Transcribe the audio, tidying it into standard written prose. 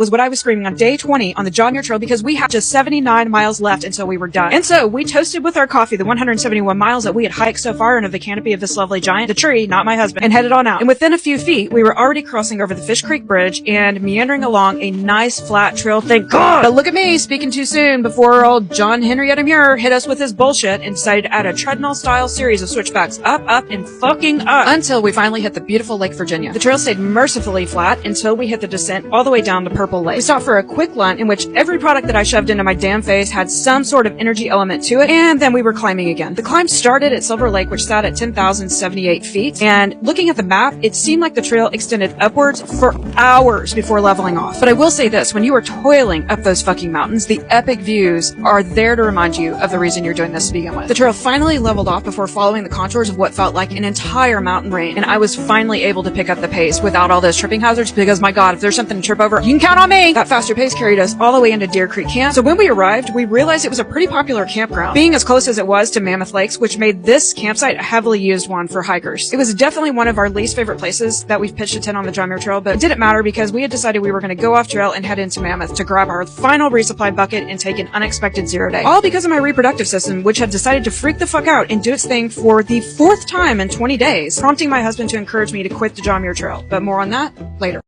was what I was screaming on day 20 on the John Muir Trail because we had just 79 miles left until we were done. And so we toasted with our coffee the 171 miles that we had hiked so far under the canopy of this lovely giant, the tree, not my husband, and headed on out. And within a few feet, we were already crossing over the Fish Creek Bridge and meandering along a nice flat trail, thank God. But look at me, speaking too soon before old John Henrietta MUIR hit us with his bullshit and decided to add a treadmill-style series of switchbacks up, and fucking up until we finally hit the beautiful Lake Virginia. The trail stayed mercifully flat until we hit the descent all the way down to Purple Lake. We stopped for a quick lunch in which every product that I shoved into my damn face had some sort of energy element to it, and then we were climbing again. The climb started at Silver Lake, which sat at 10,078 feet, and looking at the map, it seemed like the trail extended upwards for hours before leveling off. But I will say this, when you are toiling up those fucking mountains, the epic views are there to remind you of the reason you're doing this to begin with. The trail finally leveled off before following the contours of what felt like an entire mountain range, and I was finally able to pick up the pace without all those tripping hazards because, my God, if there's something to trip over, you can count on me! That faster pace carried us all the way into Deer Creek Camp. So when we arrived, we realized it was a pretty popular campground, being as close as it was to Mammoth Lakes, which made this campsite a heavily used one for hikers. It was definitely one of our least favorite places that we've pitched a tent on the John Muir Trail, but it didn't matter because we had decided we were going to go off trail and head into Mammoth to grab our final resupply bucket and take an unexpected 0 day. All because of my reproductive system, which had decided to freak the fuck out and do its thing for the 4th time in 20 days, prompting my husband to encourage me to quit the John Muir Trail. But more on that later.